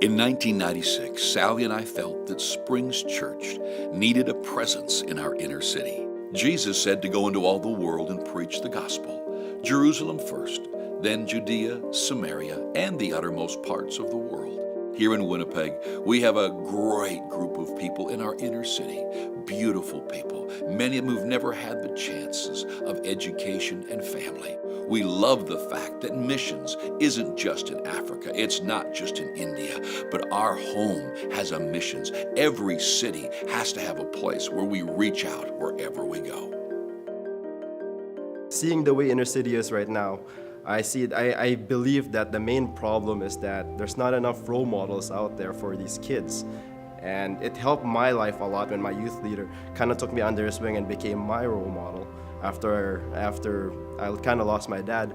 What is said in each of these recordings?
In 1996, Sally and I felt that Springs Church needed a presence in our inner city. Jesus said to go into all the world and preach the gospel, Jerusalem first, then Judea, Samaria, and the uttermost parts of the world. Here in Winnipeg, we have a great group of people in our inner city, beautiful people, many of them who've never had the chances of education and family. We love the fact that missions isn't just in Africa, it's not just in India, but our home has a missions. Every city has to have a place where we reach out wherever we go. Seeing the way inner city is right now, I believe that the main problem is that there's not enough role models out there for these kids. And it helped my life a lot when my youth leader kind of took me under his wing and became my role model. After I kind of lost my dad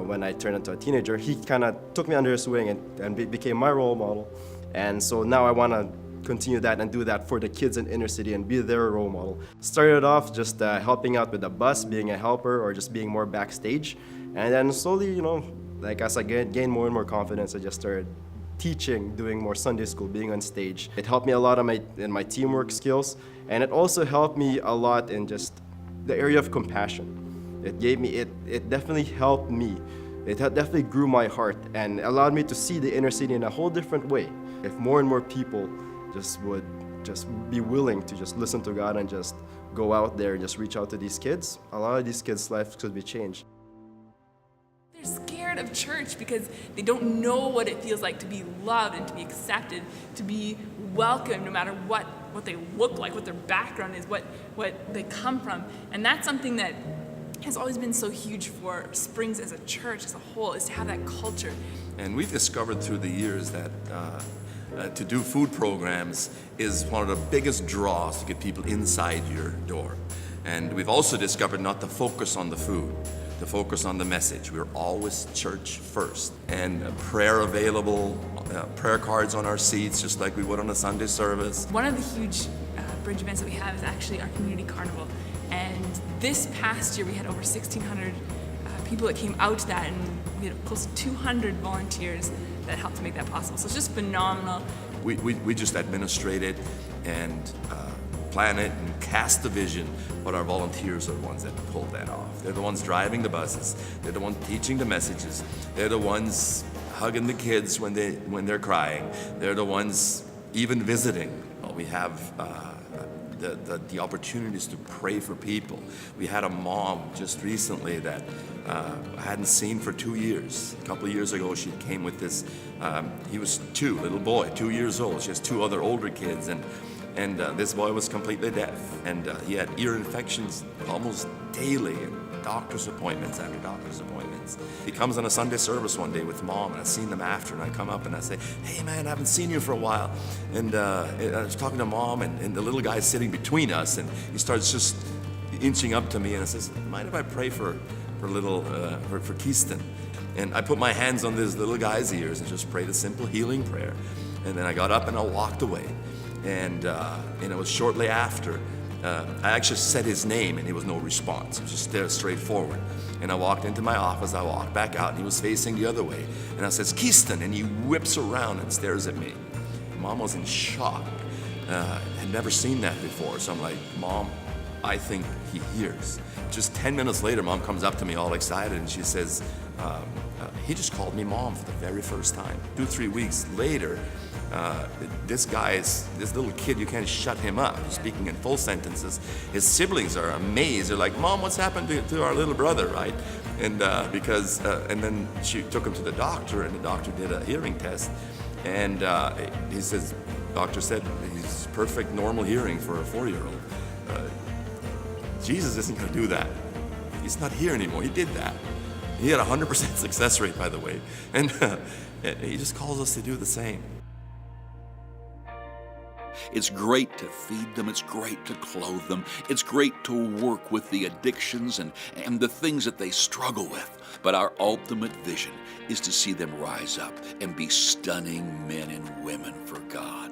when I turned into a teenager, he kind of took me under his wing and became my role model. And so now I want to continue that and do that for the kids in inner city and be their role model. Started off just helping out with the bus, being a helper, or just being more backstage. And then slowly, as I gained more and more confidence, I just started teaching, doing more Sunday school, being on stage. It helped me a lot in my teamwork skills, and it also helped me a lot in just the area of compassion. It definitely helped me. It definitely grew my heart and allowed me to see the inner city in a whole different way. If more and more people would be willing to just listen to God and just go out there and just reach out to these kids, a lot of these kids' lives could be changed. They're scared of church because they don't know what it feels like to be loved and to be accepted, to be welcomed no matter what they look like, what their background is, what they come from. And that's something that has always been so huge for Springs as a church as a whole, is to have that culture. And we've discovered through the years that to do food programs is one of the biggest draws to get people inside your door. And we've also discovered not to focus on the food, to focus on the message. We're always church first. And prayer available, prayer cards on our seats, just like we would on a Sunday service. One of the huge bridge events that we have is actually our community carnival. And this past year we had over 1,600 people that came out to that, and we had close to 200 volunteers that helped to make that possible. So it's just phenomenal. We just administrate it and plan it and cast the vision, but our volunteers are the ones that pull that off. They're the ones driving the buses. They're the ones teaching the messages. They're the ones hugging the kids when they're crying. They're the ones even visiting. We have the opportunities to pray for people. We had a mom just recently that I hadn't seen for 2 years. A couple of years ago, she came with this, he was little boy, 2 years old. She has 2 other older kids, and this boy was completely deaf, and he had ear infections almost daily, and doctor's appointments after doctor's appointments. He comes on a Sunday service one day with mom, and I've seen them after, and I come up and I say, "Hey man, I haven't seen you for a while." And I was talking to mom, and the little guy's sitting between us, and he starts just inching up to me, and I says, "Mind if I pray for Keiston?" And I put my hands on this little guy's ears and just prayed a simple healing prayer. And then I got up and I walked away. And it was shortly after, I actually said his name and there was no response. It was just there straight forward. And I walked into my office, I walked back out, and he was facing the other way. And I says, "Keiston," and he whips around and stares at me. Mom was in shock. Had never seen that before. So I'm like, "Mom, I think he hears." Just 10 minutes later, mom comes up to me all excited and she says, "He just called me mom for the very first time." 2-3 weeks later, this little kid, you can't shut him up. He's speaking in full sentences. His siblings are amazed. They're like, "Mom, what's happened to our little brother," right? And and then she took him to the doctor, and the doctor did a hearing test. And he says, doctor said he's perfect normal hearing for a 4-year-old. Jesus isn't going to do that. He's not here anymore. He did that. He had a 100% success rate, by the way. And he just calls us to do the same. It's great to feed them. It's great to clothe them. It's great to work with the addictions and the things that they struggle with. But our ultimate vision is to see them rise up and be stunning men and women for God.